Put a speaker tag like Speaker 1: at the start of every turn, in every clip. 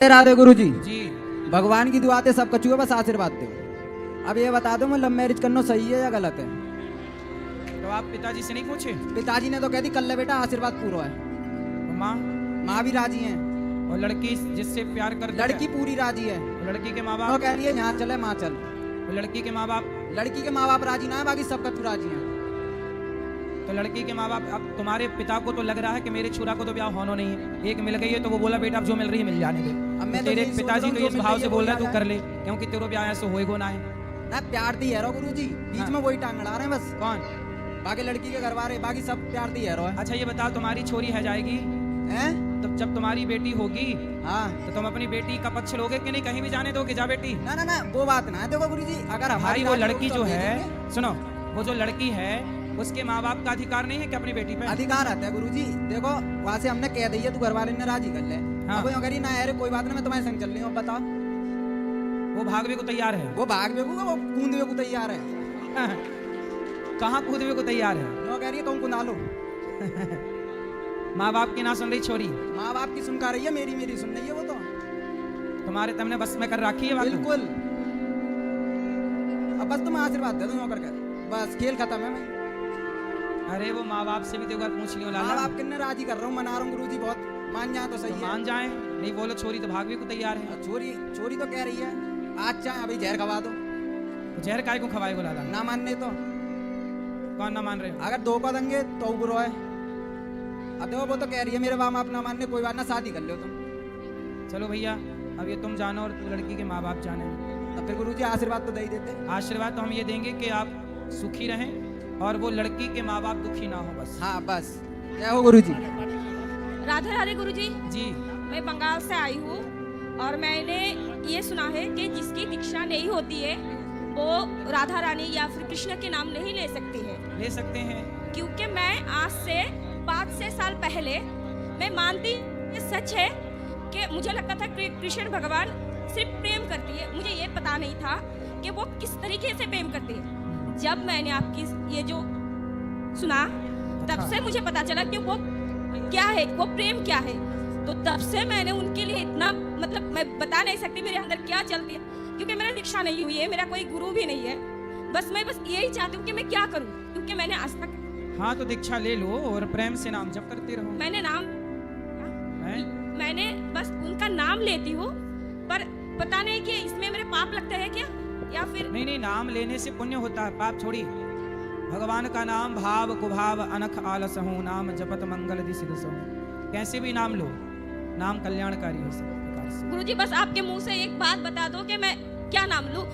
Speaker 1: राधे गुरु जी।
Speaker 2: जी
Speaker 1: भगवान की दुआ से सब कछुए बस आशीर्वाद दो। अब ये बता दो मैं लव मैरिज करना सही है या गलत है?
Speaker 2: तो आप पिताजी से नहीं पूछे?
Speaker 1: पिताजी ने तो कह दी कर ले बेटा आशीर्वाद पूरा है।
Speaker 2: तो माँ
Speaker 1: माँ भी राजी है
Speaker 2: और लड़की जिससे प्यार कर
Speaker 1: लड़की पूरी राजी है।
Speaker 2: लड़की के माँ
Speaker 1: वो
Speaker 2: बाप
Speaker 1: कह रही है यहाँ चले माँ चल।
Speaker 2: लड़की के माँ बाप
Speaker 1: लड़की के माँ बाप राजी ना है, बाकी सब कछू राजी है।
Speaker 2: तो लड़की के माँ बाप अब तुम्हारे पिता को तो लग रहा है कि मेरे छुरा को तो ब्याह होना नहीं है, एक मिल गई है तो वो बोला बेटा अब जो मिल रही है मिल जाने दे।
Speaker 1: अब मैं तो
Speaker 2: तेरे
Speaker 1: यही सोच
Speaker 2: पिताजी
Speaker 1: रहा हूँ,
Speaker 2: तो
Speaker 1: जो
Speaker 2: इस
Speaker 1: मिल
Speaker 2: भाव
Speaker 1: रही
Speaker 2: से
Speaker 1: है
Speaker 2: बोल
Speaker 1: वो
Speaker 2: रहा है तू
Speaker 1: आ
Speaker 2: कर ले, क्योंकि तेरे ब्याह ऐसे होएगो ना है।
Speaker 1: ना प्यार दी है रो गुरु जी, बीच
Speaker 2: हाँ।
Speaker 1: में वही टांग अड़ा रहे हैं बस।
Speaker 2: कौन?
Speaker 1: बाकी लड़की के घर वाले बाकी सब प्यार दी है रो है।
Speaker 2: अच्छा ये बताओ तुम्हारी छोरी है जाएगी
Speaker 1: हैं?
Speaker 2: तो जब तुम्हारी बेटी होगी
Speaker 1: हाँ
Speaker 2: तो तुम अपनी बेटी का पक्ष लोगे कि नहीं, कहीं भी जाने दोगे? जा बेटी।
Speaker 1: ना ना ना वो बात ना है। देखो गुरु जी अगर हमारी
Speaker 2: भाई वो
Speaker 1: राजी
Speaker 2: लड़की
Speaker 1: होगी तो
Speaker 2: जो
Speaker 1: हम
Speaker 2: है,
Speaker 1: भेजेंगे।
Speaker 2: सुनो, वो जो लड़की है उसके माँ बाप का अधिकार नहीं है कि अपनी बेटी पे?
Speaker 1: अधिकार आता है गुरु जी। देखो वहाँ से हमने कह दी है तू घर वाले ने राजी कर ले।
Speaker 2: हाँ।
Speaker 1: अब वो कह रही ना यार कोई बात नहीं मैं तुम्हारे संग चल रही हूँ। अब बताओ
Speaker 2: वो भागवे को तैयार है?
Speaker 1: वो भाग बेगूगा वो कूदने को तैयार है।
Speaker 2: कहाँ कूदवे को तैयार है?
Speaker 1: वो कह रही है कहूँ कुंदा लो।
Speaker 2: माँ बाप की ना सुन रही छोरी,
Speaker 1: माँ बाप की सुनका रही है, मेरी सुन रही है वो तो।
Speaker 2: तुम्हारे तुमने बस में कर रखी है बात।
Speaker 1: बिल्कुल। अब बस तुम आशीर्वाद दे दो कर बस खेल खत्म है। मैं
Speaker 2: अरे वो माँ बाप से भी तो एक बार पूछ लियो
Speaker 1: माँ
Speaker 2: लाला।
Speaker 1: बाप कितने राजी कर रहा हूँ, मना रहा हूँ गुरु जी बहुत। मान जाए तो
Speaker 2: तो
Speaker 1: सही है।
Speaker 2: मान जाए, नहीं बोलो छोरी तो भागवे को तैयार है।
Speaker 1: चोरी चोरी तो कह रही है आज चाहे अभी जहर खवा दो।
Speaker 2: तो जहर काय को खवाएगो लाला?
Speaker 1: ना मानने तो
Speaker 2: कौन ना मान रहे?
Speaker 1: अगर दो का देंगे तो बुरो है। अब देखो वो तो कह रही है मेरे माँ बाप ना मानने, कोई बात ना शादी कर लो तुम।
Speaker 2: चलो भैया अब ये तुम जानो और लड़की के माँ बाप जाने।
Speaker 1: तब फिर गुरु जी आशीर्वाद तो दे ही देते।
Speaker 2: आशीर्वाद तो हम ये देंगे कि आप सुखी रहें और वो लड़की के माँ बाप दुखी ना हो बस।
Speaker 1: हाँ बस जय हो गुरु जी।
Speaker 3: राधे राधे गुरु जी।
Speaker 2: जी
Speaker 3: मैं बंगाल से आई हूँ और मैंने ये सुना है कि जिसकी दीक्षा नहीं होती है वो राधा रानी या फिर कृष्ण के नाम नहीं ले सकती है।
Speaker 2: ले सकते हैं।
Speaker 3: क्योंकि मैं आज से 5-6 साल पहले मैं मानती ये सच है कि मुझे लगता था कि कृष्ण भगवान सिर्फ प्रेम करती है, मुझे ये पता नहीं था कि वो किस तरीके से प्रेम करती है। जब मैंने आपकी ये जो सुना तब से मुझे पता चला कि वो क्या है, वो प्रेम क्या है। तो तब से मैंने उनके लिए इतना मतलब मैं बता नहीं सकती मेरे अंदर क्या चलती है, क्योंकि मेरा दीक्षा नहीं हुई है, मेरा कोई गुरु भी नहीं है। मैं बस यही चाहती हूँ कि मैं क्या करूँ, क्योंकि मैंने आज तक
Speaker 2: हाँ तो दीक्षा ले लो और प्रेम से नाम जप करते रहो।
Speaker 3: मैंने
Speaker 2: हैं?
Speaker 3: मैंने बस उनका नाम लेती हूँ, पर पता नहीं कि इसमें मेरे पाप लगते हैं क्या या फिर
Speaker 2: नहीं नहीं, नाम लेने से पुण्य होता है, पाप छोड़ी। भगवान का नाम भाव कुभाव अनख आलस हूँ, नाम जपत मंगल दिस दिसहु। कैसे भी नाम लो, नाम कल्याणकारी है सब प्रकार से।
Speaker 3: गुरुजी बस आपके मुंह से एक बात बता दो कि मैं क्या नाम लूं।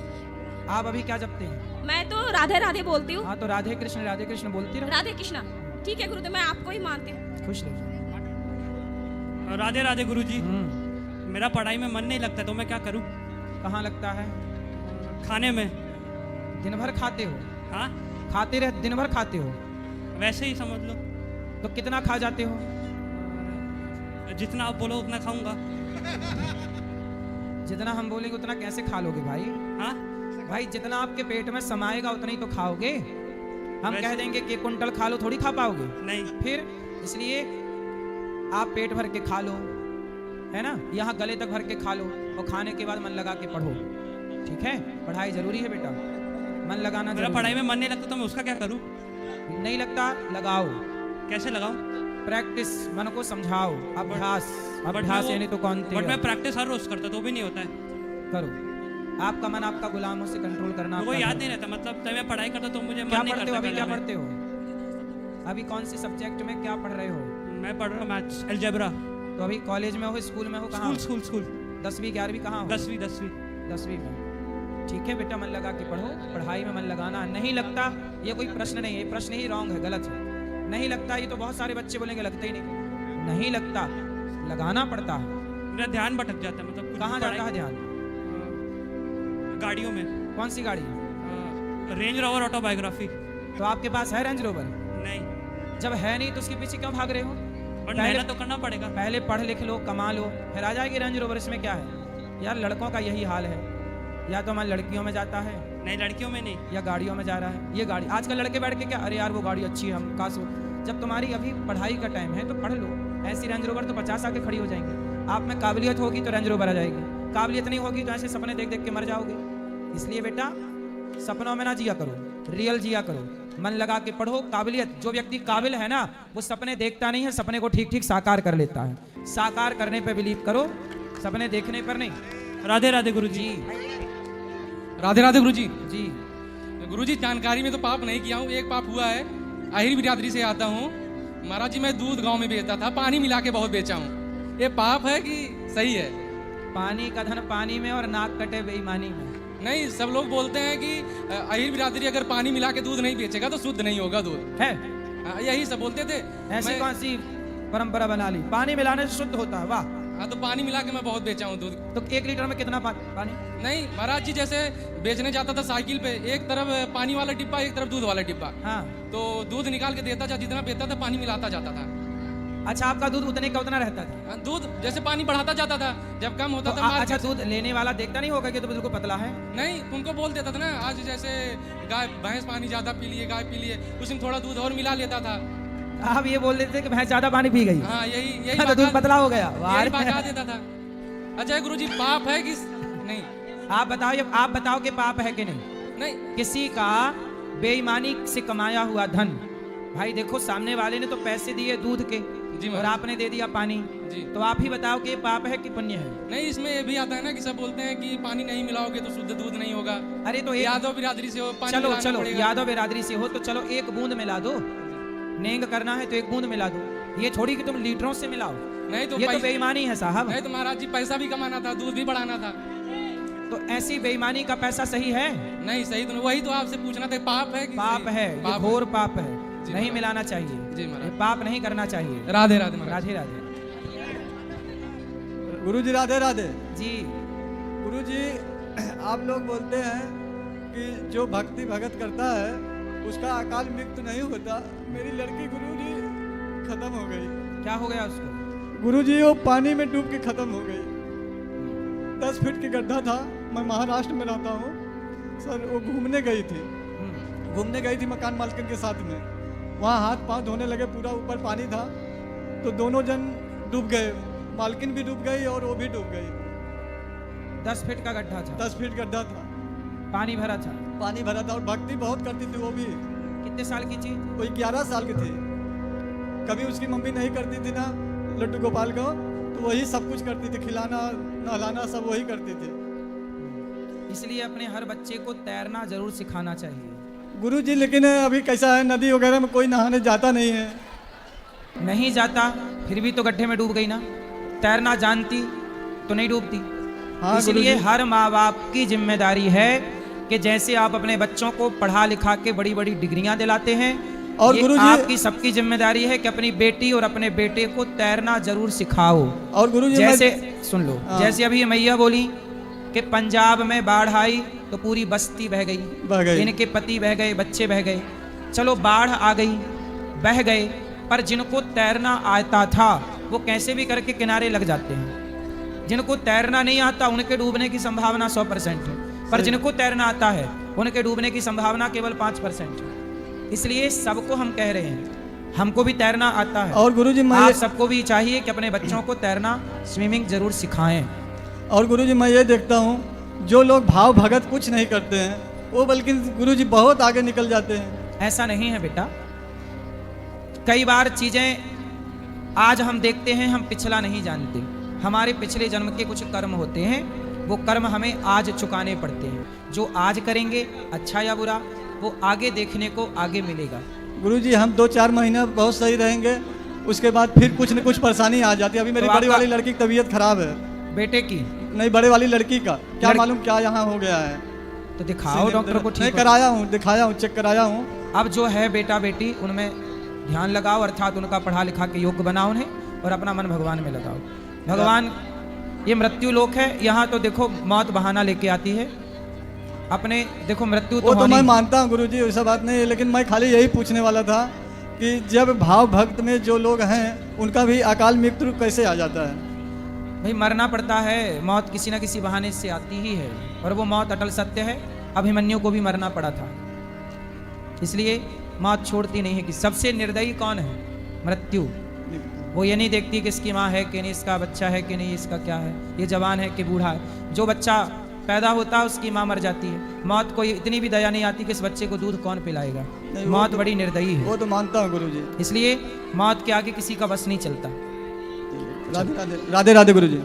Speaker 2: आप अभी क्या जपते हैं?
Speaker 3: मैं तो राधे राधे बोलती हूँ।
Speaker 2: हाँ तो राधे कृष्ण बोलती रहो।
Speaker 3: राधे कृष्णा ठीक है गुरुदेव, मैं आपको ही मानती हूँ।
Speaker 2: खुश रहो।
Speaker 4: राधे राधे गुरुजी। मेरा पढ़ाई में मन नहीं लगता तो मैं क्या करूं?
Speaker 2: कहाँ लगता है?
Speaker 4: खाने में।
Speaker 2: दिन भर खाते हो?
Speaker 4: हाँ
Speaker 2: खाते रहे दिन भर खाते हो?
Speaker 4: वैसे ही समझ लो।
Speaker 2: तो कितना खा जाते हो?
Speaker 4: जितना आप बोलो उतना खाऊंगा।
Speaker 2: जितना हम बोलेंगे उतना कैसे खा लोगे भाई?
Speaker 4: हाँ
Speaker 2: भाई जितना आपके पेट में समाएगा उतना ही तो खाओगे। हम
Speaker 4: वैसे-
Speaker 2: कह देंगे कि कुंटल खा लो, थोड़ी खा पाओगे।
Speaker 4: नहीं।
Speaker 2: फिर इसलिए आप पेट भर के खा लो, है ना, यहाँ गले तक भर के खा लो और खाने के बाद मन लगा के पढ़ो। ठीक है, पढ़ाई जरूरी है बेटा, मन लगाना
Speaker 4: मेरा
Speaker 2: जरूरी
Speaker 4: पढ़ाई
Speaker 2: है।
Speaker 4: में मन नहीं लगता तो मैं उसका क्या करूं?
Speaker 2: नहीं लगता लगाओ,
Speaker 4: कैसे लगाऊं?
Speaker 2: प्रैक्टिस, मन को समझाओ, अभ्यास। अभ्यास यानी तो कौन
Speaker 4: बट मैं प्रैक्टिस हर रोज करता तो भी नहीं होता है।
Speaker 2: करो। आपका मन आपका गुलामों से कंट्रोल करना।
Speaker 4: मेरे को
Speaker 2: आपका
Speaker 4: याद
Speaker 2: धर्म।
Speaker 4: नहीं रहता, मतलब जब मैं पढ़ाई करता तो मुझे मन
Speaker 2: क्या
Speaker 4: नहीं
Speaker 2: पढ़ते हो
Speaker 4: करता
Speaker 2: अभी? क्या
Speaker 4: करने में।
Speaker 2: पढ़ते हो अभी? कौन से सब्जेक्ट में क्या पढ़ रहे हो?
Speaker 4: मैं पढ़ रहा हूँ मैथ्स, अलजेब्रा।
Speaker 2: तो अभी कॉलेज में हो, स्कूल में हो, कहाँ हो?
Speaker 4: स्कूल
Speaker 2: 10वीं 11वीं कहाँ हो?
Speaker 4: 10वीं
Speaker 2: में। ठीक है बेटा, मन लगा के पढ़ो, पढ़ाई में मन लगाना। नहीं लगता ये कोई प्रश्न नहीं है, प्रश्न ही रॉन्ग है, गलत है। नहीं लगता ये तो बहुत सारे बच्चे बोलेंगे लगता ही नहीं लगता, लगाना पड़ता है।
Speaker 4: मेरा ध्यान भटक जाता है, मतलब कुछ
Speaker 2: कहाँ
Speaker 4: पढ़ाई-
Speaker 2: जाता है ध्यान?
Speaker 4: गाड़ियों में।
Speaker 2: कौन सी गाड़ी?
Speaker 4: Range rover autobiography.
Speaker 2: तो आपके पास है रेंज रोवर?
Speaker 4: नहीं,
Speaker 2: जब है नहीं तो उसके पीछे क्यों भाग रहे हो?
Speaker 4: बट
Speaker 2: पहले-
Speaker 4: मेहनत तो करना पड़ेगा।
Speaker 2: पहले पढ़ लिख लो, कमा लो, फिर आ जाएगी रेंज रोवर। इसमें क्या है यार, लड़कों का यही हाल है, या तो हमारे लड़कियों में जाता है
Speaker 4: नहीं, लड़कियों में नहीं।
Speaker 2: या गाड़ियों में जा रहा है। ये गाड़ी आजकल लड़के बैठ के क्या, अरे यार वो गाड़ी अच्छी है, हम काश हो। जब तुम्हारी अभी पढ़ाई का टाइम है तो पढ़ लो। ऐसी रेंज रोवर तो 50 आके खड़ी हो जाएंगे। आप में काबिलियत होगी तो रेंज रोवर आ जाएगी, काबिलियत नहीं होगी तो ऐसे सपने देख देख के मर जाओगे। इसलिए बेटा सपनों में ना जिया करो, रियल जिया करो, मन लगा के पढ़ो। काबिलियत, जो व्यक्ति काबिल है ना वो सपने देखता नहीं है, सपने को ठीक ठीक साकार कर लेता है। साकार करने पे बिलीव करो, सपने देखने पर नहीं।
Speaker 4: राधे राधे गुरु जी।
Speaker 5: राधे राधे गुरुजी।
Speaker 2: जी
Speaker 5: गुरुजी जानकारी में तो पाप नहीं किया हूँ, एक पाप हुआ है। आहिर बिरादरी से आता हूँ महाराज जी। मैं दूध गांव में बेचता था, पानी मिला के बहुत बेचा हूँ। ये पाप है कि सही है?
Speaker 2: पानी का धन पानी में और नाक कटे बेईमानी में।
Speaker 5: नहीं, सब लोग बोलते हैं कि आहिर बिरादरी अगर पानी मिला के दूध नहीं बेचेगा तो शुद्ध नहीं होगा दूध
Speaker 2: है।
Speaker 5: यही सब बोलते थे।
Speaker 2: ऐसी कौन सी परंपरा बना ली? पानी मिलाने से शुद्ध होता है? वाह।
Speaker 5: हाँ, तो पानी मिला के मैं बहुत बेचा हूँ दूध।
Speaker 2: तो 1 लीटर में कितना पानी?
Speaker 5: नहीं महाराज जी, जैसे बेचने जाता था साइकिल पे, एक तरफ पानी वाला डिब्बा, एक तरफ दूध वाला डिब्बा।
Speaker 2: हाँ।
Speaker 5: तो दूध निकाल के देता था, जितना बेचता था पानी मिलाता जाता था।
Speaker 2: अच्छा, आपका दूध उतने का उतना रहता था?
Speaker 5: दूध जैसे पानी बढ़ाता जाता था, जब कम होता
Speaker 2: तो
Speaker 5: था
Speaker 2: अच्छा, दूध लेने वाला देखता नहीं होगा कि तो बिल्कुल पतला है?
Speaker 5: नहीं, उनको बोल देता था ना, आज जैसे गाय भैंस पानी ज्यादा पी लिए, गाय पी लिए, उसमें थोड़ा दूध और मिला लेता था।
Speaker 2: आप ये बोल देते थे कि भैंस ज्यादा पानी पी गई।
Speaker 5: हाँ, यही
Speaker 2: तो दूध पतला हो गया।
Speaker 5: यही बता देता था। अच्छा गुरुजी, पाप है कि नहीं?
Speaker 2: आप बताओ कि पाप है कि नहीं?
Speaker 5: नहीं।
Speaker 2: किसी का बेईमानी से कमाया हुआ धन, भाई देखो सामने वाले ने तो पैसे दिए दूध के
Speaker 5: जी
Speaker 2: और आपने दे दिया पानी
Speaker 5: जी।
Speaker 2: तो आप ही बताओ कि ये पाप है कि पुण्य है?
Speaker 5: नहीं, इसमें ये भी आता है ना कि सब बोलते हैं कि पानी नहीं मिलाओगे तो शुद्ध दूध नहीं होगा।
Speaker 2: अरे तो
Speaker 5: यादव बिरादरी से हो, पानी
Speaker 2: चलो
Speaker 5: मिलाना
Speaker 2: चलो
Speaker 5: पड़ेगा।
Speaker 2: यादव बिरादरी से हो तो चलो 1 बूंद मिला दो। नेंग करना है तो 1 बूंद मिला दो, ये छोड़ी कि तुम लीटरों से मिलाओ।
Speaker 5: नहीं तो
Speaker 2: ये तो बेईमानी है साहब।
Speaker 5: नहीं तो महाराज जी, पैसा भी कमाना था, दूध भी बढ़ाना था।
Speaker 2: तो ऐसी बेईमानी का पैसा सही है?
Speaker 5: नहीं सही तो, वही तो आपसे पूछना था, पाप है कि
Speaker 2: पाप
Speaker 5: सही?
Speaker 2: है, ये
Speaker 5: पाप
Speaker 2: घोर पाप है,
Speaker 5: जी
Speaker 2: नहीं
Speaker 5: महाराज।
Speaker 2: मिलाना चाहिए।
Speaker 5: जी महाराज।
Speaker 2: ये पाप नहीं करना चाहिए।
Speaker 5: राधे राधे महाराज।
Speaker 2: राधे राधे।
Speaker 6: गुरुजी राधे राधे।
Speaker 2: जी
Speaker 6: गुरुजी, आप लोग बोलते हैं कि जो भक्ति भगत करता है उसका अकाल मृत्यु नहीं होता। मेरी लड़की गुरुजी खत्म हो गई।
Speaker 2: क्या हो गया उसको?
Speaker 6: गुरुजी वो पानी में डूब के खत्म हो गई। 10 फीट की गड्ढा था। मैं महाराष्ट्र में रहता हूँ सर। वो घूमने गई थी, घूमने गई थी मकान मालकिन के साथ में। वहाँ हाथ पांव धोने लगे, पूरा ऊपर पानी था तो दोनों जन डूब गए। मालकिन भी डूब गई और वो भी डूब गई।
Speaker 2: 10 फीट का गड्ढा था?
Speaker 6: 10 फीट गड्ढा था,
Speaker 2: पानी भरा था?
Speaker 6: पानी भरा था। और भक्ति बहुत करती थी वो भी।
Speaker 2: कितने साल की थी?
Speaker 6: वो 11 साल की थी। कभी उसकी मम्मी नहीं करती थी ना लड्डू गोपाल को, तो वही सब कुछ करती थी, खिलाना नहलाना सब वही करती थी।
Speaker 2: इसलिए अपने हर बच्चे को तैरना जरूर सिखाना चाहिए।
Speaker 6: गुरुजी, लेकिन अभी कैसा है, नदी वगैरह में कोई नहाने जाता नहीं है।
Speaker 2: नहीं जाता, फिर भी तो गड्ढे में डूब गई ना। तैरना जानती तो नहीं डूबती।
Speaker 6: हाँ
Speaker 2: इसलिए
Speaker 6: गुरुजी।
Speaker 2: हर माँ बाप की जिम्मेदारी है कि जैसे आप अपने बच्चों को पढ़ा लिखा के बड़ी बड़ी डिग्रियां दिलाते हैं,
Speaker 6: और
Speaker 2: ये
Speaker 6: गुरुजी-
Speaker 2: आपकी सबकी जिम्मेदारी है कि अपनी बेटी और अपने बेटे को तैरना जरूर सिखाओ।
Speaker 6: और गुरुजी
Speaker 2: जैसे सुन लो,
Speaker 6: हाँ।
Speaker 2: जैसे अभी ये मैया बोली कि पंजाब में बाढ़ आई तो पूरी बस्ती बह गई,
Speaker 6: बह गई।
Speaker 2: इनके पति बह गए, बच्चे बह गए। चलो बाढ़ आ गई, बह गए, पर जिनको तैरना आता था वो कैसे भी करके किनारे लग जाते हैं। जिनको तैरना नहीं आता उनके डूबने की संभावना 100% है, पर जिनको तैरना आता है उनके डूबने की संभावना केवल 5% है। इसलिए सबको हम कह रहे हैं, हमको भी तैरना आता है
Speaker 6: और गुरुजी मैं
Speaker 2: आप सबको भी चाहिए कि अपने बच्चों को तैरना, स्विमिंग जरूर सिखाएं।
Speaker 6: और गुरुजी मैं ये देखता हूँ जो लोग भाव भगत कुछ नहीं करते हैं वो बल्कि गुरुजी बहुत आगे निकल जाते हैं।
Speaker 2: ऐसा नहीं है बेटा। कई बार चीजें आज हम देखते हैं, हम पिछला नहीं जानते। हमारे पिछले जन्म के कुछ कर्म होते हैं, वो कर्म हमें आज चुकाने पड़ते हैं। जो आज करेंगे अच्छा या बुरा, वो आगे देखने को आगे मिलेगा।
Speaker 6: गुरुजी हम 2-4 महीना बहुत सही रहेंगे, उसके बाद फिर कुछ न कुछ परेशानी आ जाती है। अभी मेरी
Speaker 2: तो
Speaker 6: बड़ी
Speaker 2: आपका-
Speaker 6: वाली लड़की की तबीयत खराब है।
Speaker 2: बेटे की?
Speaker 6: नहीं, बड़े वाली लड़की का क्या
Speaker 2: लड़की-
Speaker 6: मालूम क्या यहाँ हो गया है।
Speaker 2: तो दिखाओ डॉक्टर को।
Speaker 6: नहीं,
Speaker 2: ठीक हो।
Speaker 6: कराया हूँ, दिखाया हूँ, चेक कराया हूँ।
Speaker 2: अब जो है बेटा बेटी उनमें ध्यान लगाओ, अर्थात उनका पढ़ा लिखा के योग्य बनाओ उन्हें और अपना मन भगवान में लगाओ। भगवान, ये मृत्यु लोक है, यहाँ तो देखो मौत बहाना लेके आती है। अपने देखो मृत्यु तो
Speaker 6: वो तो
Speaker 2: होनी
Speaker 6: मैं
Speaker 2: है।
Speaker 6: मानता हूँ गुरुजी, वैसा बात नहीं है, लेकिन मैं खाली यही पूछने वाला था कि जब भाव भक्त में जो लोग हैं उनका भी अकाल मृत्यु कैसे आ जाता है।
Speaker 2: भाई मरना पड़ता है, मौत किसी ना किसी बहाने से आती ही है, और वो मौत अटल सत्य है। अभिमन्यु को भी मरना पड़ा था, इसलिए मौत छोड़ती नहीं है। कि सबसे निर्दयी कौन है? मृत्यु। वो ये नहीं देखती कि इसकी माँ है कि नहीं, इसका बच्चा है कि नहीं, इसका क्या है, ये जवान है कि बूढ़ा है। जो बच्चा पैदा होता है उसकी माँ मर जाती है। मौत को इतनी भी दया नहीं आती कि इस बच्चे को दूध कौन पिलाएगा।
Speaker 6: नहीं,
Speaker 2: मौत बड़ी निर्दयी है,
Speaker 6: वो तो मानता हूँ गुरुजी।
Speaker 2: इसलिए मौत के आगे किसी का बस नहीं चलता।
Speaker 6: राधे राधे राधे राधे गुरुजी।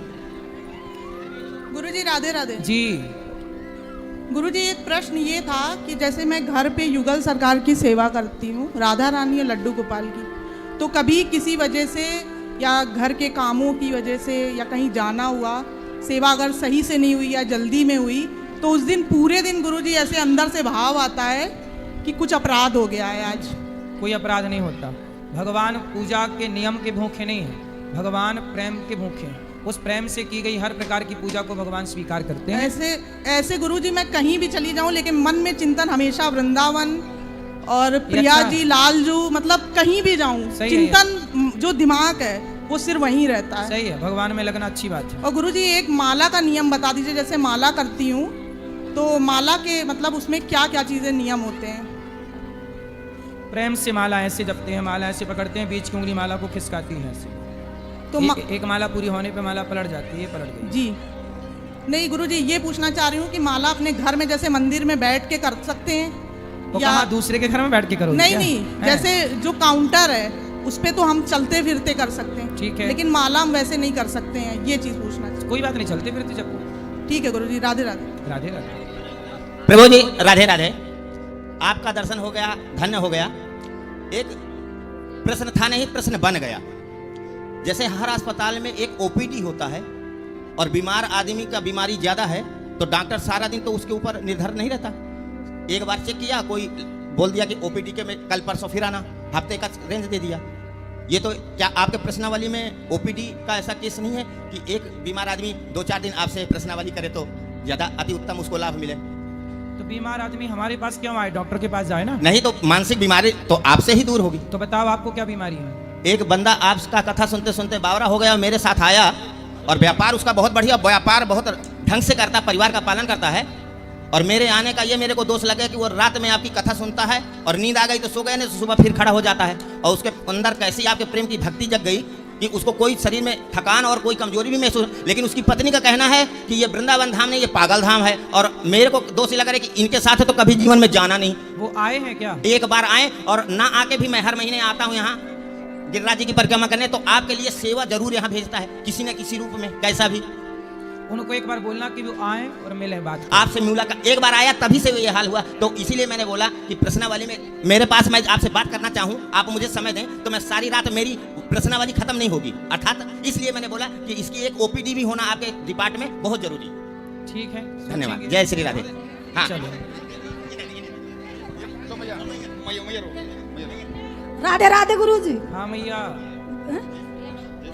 Speaker 7: गुरुजी राधे राधे।
Speaker 2: जी
Speaker 7: गुरुजी एक प्रश्न ये था कि जैसे मैं घर पे युगल सरकार की सेवा करती हूँ, राधा रानी और लड्डू गोपाल की, तो कभी किसी वजह से या घर के कामों की वजह से या कहीं जाना हुआ, सेवा अगर सही से नहीं हुई या जल्दी में हुई, तो उस दिन पूरे दिन गुरुजी ऐसे अंदर से भाव आता है कि कुछ अपराध हो गया है आज।
Speaker 2: कोई अपराध नहीं होता। भगवान पूजा के नियम के भूखे नहीं हैं, भगवान प्रेम के भूखे हैं। उस प्रेम से की गई हर प्रकार की पूजा को भगवान स्वीकार करते हैं।
Speaker 7: ऐसे गुरुजी मैं कहीं भी चली जाऊं लेकिन मन में चिंतन हमेशा वृंदावन और प्रिया
Speaker 2: अच्छा।
Speaker 7: जी, लालजू, मतलब कहीं भी जाऊं चिंतन जो दिमाग है वो सिर्फ वहीं रहता है।
Speaker 2: सही है, भगवान में लगना अच्छी बात है।
Speaker 7: और गुरुजी एक माला का नियम बता दीजिए। जैसे माला करती हूँ तो माला के मतलब उसमें क्या क्या चीजें नियम होते हैं?
Speaker 2: प्रेम से माला ऐसे जपते हैं, माला ऐसे पकड़ते हैं, बीच की उंगली माला को खिसकाती है ऐसे।
Speaker 7: तो
Speaker 2: एक माला पूरी होने पे माला पलट जाती है, ये पलट गई।
Speaker 7: जी नहीं गुरुजी, ये पूछना चाह रही हूँ कि माला अपने घर में जैसे मंदिर में बैठ के कर सकते हैं
Speaker 2: तो कहाँ दूसरे के घर में बैठ के करोगे?
Speaker 7: नहीं
Speaker 2: क्या?
Speaker 7: नहीं
Speaker 2: है?
Speaker 7: जैसे जो काउंटर है उस पे तो हम चलते फिरते कर सकते हैं,
Speaker 2: ठीक है,
Speaker 7: लेकिन माला हम वैसे नहीं कर सकते हैं। ये चीज पूछना चाहिए।
Speaker 2: कोई बात नहीं, चलते फिरते जब।
Speaker 7: ठीक है गुरुजी, राधे राधे।
Speaker 2: राधे राधे।
Speaker 8: प्रभु जी राधे राधे। आपका दर्शन हो गया, धन्य हो गया। एक प्रश्न था नहीं, प्रश्न बन गया। जैसे हर अस्पताल में एक ओपीडी होता है और बीमार आदमी का बीमारी ज्यादा है तो डॉक्टर सारा दिन तो उसके ऊपर निर्भर नहीं रहता। एक बार चेक किया, कोई बोल दिया कि ओपीडी के में कल परसों फिर आना, हफ्ते का रेंज दे दिया। ये तो क्या आपके प्रश्नावली में ओपीडी का ऐसा केस नहीं है कि एक बीमार आदमी 2-4 दिन आपसे प्रश्नावली करे तो ज्यादा अति उत्तम उसको लाभ मिले?
Speaker 2: तो बीमार आदमी हमारे पास क्यों आए? डॉक्टर के पास जाए ना।
Speaker 8: नहीं तो मानसिक बीमारी तो आपसे ही दूर होगी।
Speaker 2: तो बताओ आपको क्या बीमारी है?
Speaker 8: एक बंदा आपका कथा सुनते सुनते बावरा हो गया और मेरे साथ आया और व्यापार उसका बहुत बढ़िया, व्यापार बहुत ढंग से करता, परिवार का पालन करता है। और मेरे आने का ये मेरे को दोष लगे कि वो रात में आपकी कथा सुनता है और नींद आ गई तो सो गए, नहीं तो सुबह फिर खड़ा हो जाता है। और उसके अंदर कैसी आपके प्रेम की भक्ति जग गई कि उसको कोई शरीर में थकान और कोई कमजोरी भी महसूस। लेकिन उसकी पत्नी का कहना है कि ये वृंदावन धाम नहीं, ये पागल धाम है। और मेरे को दोष लगा कि इनके साथ है तो कभी जीवन में जाना नहीं।
Speaker 2: वो आए हैं क्या?
Speaker 8: एक बार आए और ना आके भी मैं हर महीने आता हूँ यहाँ गिरिराज जी की परिक्रमा करने, तो आपके लिए सेवा जरूर यहाँ भेजता है किसी न किसी रूप में, कैसा भी।
Speaker 2: उनको एक बार बोलना कि वो आए और मिले बात।
Speaker 8: आपसे मुलाकात एक बार आया तभी से ये हाल हुआ, तो इसीलिए मैंने बोला कि प्रश्नावली में मेरे पास मैं आपसे बात करना चाहूँ, आप मुझे समय दें तो मैं सारी रात मेरी प्रश्नावली खत्म नहीं होगी। अर्थात इसलिए मैंने बोला कि इसकी एक ओपीडी भी होना आपके डिपार्टमेंट में बहुत जरूरी।
Speaker 2: ठीक है,
Speaker 8: धन्यवाद। जय श्री राधे। हाँ
Speaker 2: चलो।
Speaker 9: राधे राधे गुरुजी।
Speaker 2: हाँ मैया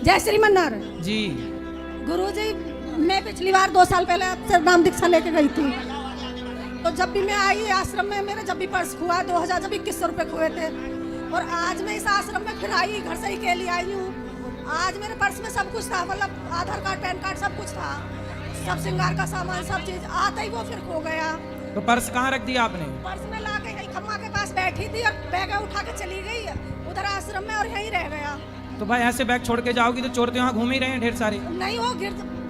Speaker 9: जय श्री मन्नारायण
Speaker 2: जी।
Speaker 9: गुरुजी, मैं पिछली बार 2 साल पहले आपसे नाम दीक्षा लेके गई थी, तो जब भी मैं आई आश्रम में मेरे जब भी पर्स हुआ 2000 जब 2100 रुपये खोए थे। और आज मैं इस आश्रम में फिर आई, घर से ही के लिए आई हूँ। आज मेरे पर्स में सब कुछ था, मतलब आधार कार्ड, पैन कार्ड सब कुछ था, सब श्रृंगार का सामान, सब चीज। आता ही वो फिर खो गया।
Speaker 2: तो पर्स कहाँ रख दिया आपने?
Speaker 9: पर्स में ला के यही खम्मा के पास बैठी थी और बैग उठा के चली गई उधर आश्रम में और यहीं रह गया।
Speaker 2: तो भाई ऐसे बैग छोड़ के जाओगी तो चोर तो यहाँ घूम ही रहे हैं ढेर सारे।
Speaker 9: नहीं वो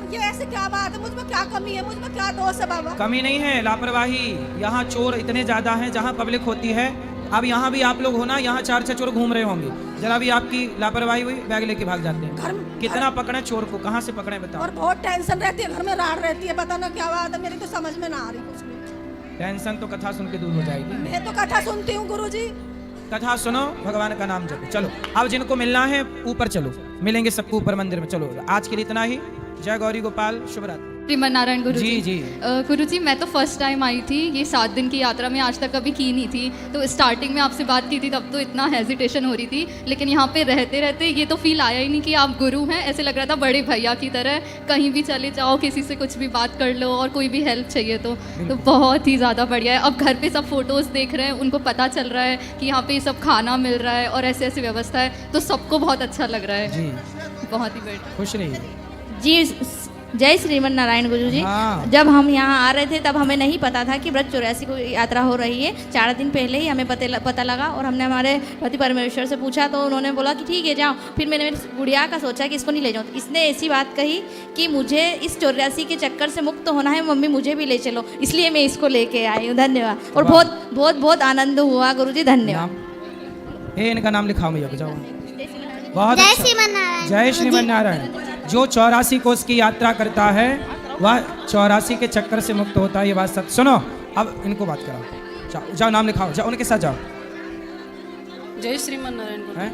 Speaker 9: ये ऐसे क्या बात है? मुझ में क्या कमी है? मुझ में क्या दोष है बाबा?
Speaker 2: कमी नहीं है, लापरवाही। यहाँ चोर इतने ज्यादा हैं जहाँ पब्लिक होती है। अब यहाँ भी आप लोग हो ना, यहाँ 4-6 चोर घूम रहे होंगे, जरा भी आपकी लापरवाही हुई बैग लेके भाग जाते हैं। कितना पकड़े चोर को, कहाँ से पकड़े बताओ?
Speaker 9: और बहुत टेंशन रहती है, घर में राड़ रहती है, पता ना क्या बात है, मेरी तो समझ में ना आ रही कुछ भी।
Speaker 2: टेंशन तो कथा सुन के दूर हो जाएगी।
Speaker 9: मैं तो कथा सुनती हूँ गुरुजी।
Speaker 2: कथा सुनो, भगवान का नाम जपो। चलो अब जिनको मिलना है ऊपर चलो, मिलेंगे सबको ऊपर मंदिर में। चलो आज के लिए इतना ही। जय गौरी गोपाल, शुभ रात्रि।
Speaker 10: श्रीमन नारायण गुरु
Speaker 2: जी जी।
Speaker 10: गुरु जी, मैं तो फर्स्ट टाइम आई थी ये 7 दिन की यात्रा में, आज तक कभी की नहीं थी। तो स्टार्टिंग में आपसे बात की थी तब तो इतना हेजिटेशन हो रही थी, लेकिन यहाँ पे रहते रहते ये तो फील आया ही नहीं कि आप गुरु हैं। ऐसे लग रहा था बड़े भैया की तरह, कहीं भी चले जाओ, किसी से कुछ भी बात कर लो और कोई भी हेल्प चाहिए तो बहुत ही ज़्यादा बढ़िया है। अब घर पे सब फोटोज़ देख रहे हैं, उनको पता चल रहा है कि यहाँ पे सब खाना मिल रहा है और ऐसे ऐसी व्यवस्था है, तो सबको बहुत अच्छा लग रहा है
Speaker 2: जी।
Speaker 10: बहुत ही बढ़िया।
Speaker 2: खुश रहिए
Speaker 11: जी। जय श्रीमन नारायण गुरु जी।
Speaker 2: हाँ।
Speaker 11: जब हम यहाँ आ रहे थे तब हमें नहीं पता था कि व्रत 84 को यात्रा हो रही है। 4 दिन पहले ही हमें पता लगा और हमने हमारे पति परमेश्वर से पूछा तो उन्होंने बोला कि ठीक है जाओ। फिर मैंने मेरी गुड़िया का सोचा कि इसको नहीं ले जाऊँ। इसने ऐसी बात कही कि मुझे इस 84 के चक्कर से मुक्त होना है, मम्मी मुझे भी ले चलो, इसलिए मैं इसको लेके आई हूँ। धन्यवाद। और बहुत बहुत बहुत आनंद हुआ गुरु जी, धन्यवाद।
Speaker 2: ये इनका नाम लिखाओ भैया, बजाओ। बहुत अच्छा। जय श्रीमन नारायण। जो 84 कोस की यात्रा करता है वह 84 के चक्कर से मुक्त होता है। ये बात सच। सुनो अब इनको बात कराओ। जाओ जाओ, नाम लिखाओ, जाओ उनके साथ जाओ।
Speaker 12: जय श्रीमन नारायण गुरु।
Speaker 2: हैं?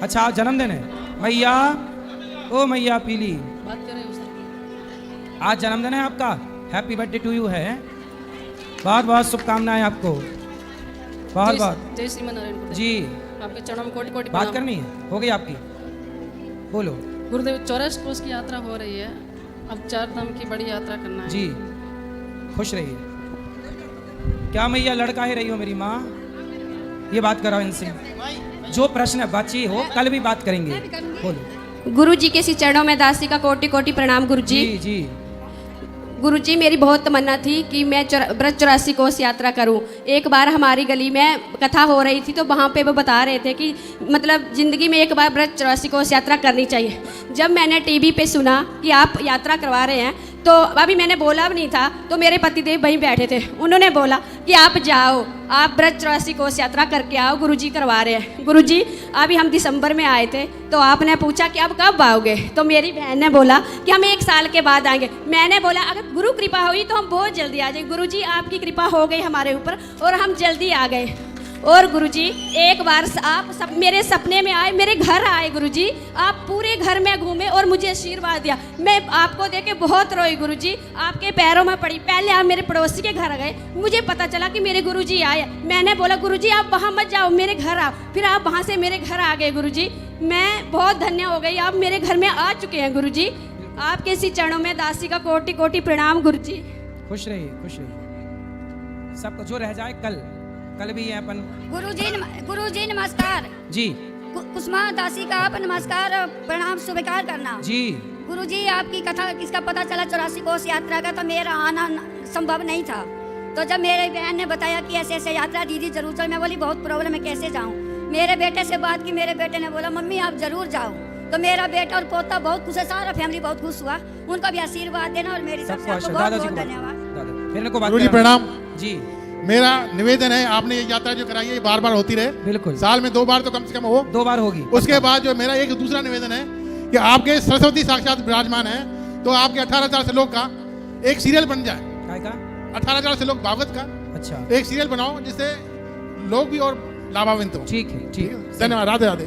Speaker 2: अच्छा आज जन्मदिन है मैया, ओ मैया पीली,
Speaker 12: बात कर रहे हो सर?
Speaker 2: आज जन्मदिन है आपका। हैप्पी बर्थडे टू यू है। बहुत बहुत शुभकामनाएं आपको। बहुत बहुत।
Speaker 12: जय श्रीमन नारायण गुरु
Speaker 2: जी
Speaker 12: आपके चरणों में कोटि कोटि
Speaker 2: बात
Speaker 12: प्रणाम।
Speaker 2: करनी है, हो गई आपकी, बोलो।
Speaker 12: गुरुदेव 84 कोस की यात्रा हो रही है, अब 4 धाम की बड़ी यात्रा करना है।
Speaker 2: जी खुश रहिए। क्या मैया लड़का ही रही हो मेरी माँ? ये बात कराओ इनसे। जो प्रश्न बची हो कल भी बात करेंगे, बोलो।
Speaker 3: गुरु जी के श्री चरणों में दासी का कोटि कोटि प्रणाम गुरु जी।
Speaker 2: जी जी।
Speaker 3: गुरु जी मेरी बहुत तमन्ना थी कि मैं व्रत 84 कोस यात्रा करूं। एक बार हमारी गली में कथा हो रही थी तो वहाँ पे वो बता रहे थे कि मतलब ज़िंदगी में एक बार व्रत 84 कोस यात्रा करनी चाहिए। जब मैंने टीवी पे सुना कि आप यात्रा करवा रहे हैं तो अभी मैंने बोला भी नहीं था तो मेरे पतिदेव वहीं बैठे थे। उन्होंने बोला कि आप जाओ, आप व्रत 84 कोस यात्रा करके आओ, गुरुजी करवा रहे हैं। गुरुजी अभी हम दिसंबर में आए थे तो आपने पूछा कि आप कब आओगे, तो मेरी बहन ने बोला कि हम 1 साल के बाद आएंगे। मैंने बोला अगर गुरु कृपा हुई तो हम बहुत जल्दी आ जाएंगे। गुरुजी आपकी कृपा हो गई हमारे ऊपर और हम जल्दी आ गए। और गुरुजी एक बार आप सब मेरे सपने में आए, मेरे घर आए गुरुजी, आप पूरे घर में घूमे और मुझे आशीर्वाद दिया। मैं आपको देख के बहुत रोई गुरुजी, आपके पैरों में पड़ी। पहले आप मेरे पड़ोसी के घर गए, मुझे पता चला कि मेरे गुरुजी आए। मैंने बोला गुरुजी आप वहाँ मत जाओ, मेरे घर आओ। फिर आप वहाँ से मेरे घर आ गए गुरुजी। मैं बहुत धन्य हो गई, आप मेरे घर में आ चुके हैं गुरुजी। आपके इसी चरणों में दासी का कोटि कोटि प्रणाम गुरुजी।
Speaker 2: खुश रहिए, खुश रहिए। सबको जो रह जाए कल भी है अपन।
Speaker 9: गुरुजी नमस्कार
Speaker 2: जी।
Speaker 9: कुसुमा दासी का आप नमस्कार प्रणाम स्वीकार करना।
Speaker 2: जी
Speaker 9: गुरुजी आपकी कथा किसका पता चला 84 कोस यात्रा का, तो मेरा आना संभव नहीं था। तो जब मेरे बहन ने बताया कि ऐसे ऐसे यात्रा दीदी जरूर चल, मैं बोली बहुत प्रॉब्लम है कैसे जाऊँ। मेरे बेटे से बात की, मेरे बेटे ने बोला मम्मी आप जरूर जाओ। तो मेरा बेटा और पोता बहुत खुश है, सारा फैमिली बहुत खुश हुआ। उनका भी आशीर्वाद देना और मेरी सबसे आपको बहुत बहुत धन्यवाद।
Speaker 13: गुरु जी प्रणाम।
Speaker 2: जी
Speaker 13: मेरा निवेदन है आपने ये यात्रा जो कराई है ये बार बार होती रहे।
Speaker 2: बिल्कुल।
Speaker 13: साल में 2 बार तो कम से कम हो।
Speaker 2: 2 बार होगी।
Speaker 13: उसके बाद जो मेरा एक दूसरा निवेदन है कि आपके सरस्वती साक्षात विराजमान है तो आपके 18,000 श्लोक का एक सीरियल बन जाए।
Speaker 2: काय का?
Speaker 13: 18,000 श्लोक भागवत का
Speaker 2: अच्छा
Speaker 13: एक सीरियल बनाओ जिससे लोग भी और लाभान्वित हो।
Speaker 2: ठीक है, ठीक है।
Speaker 13: धन्यवाद। राधे राधे।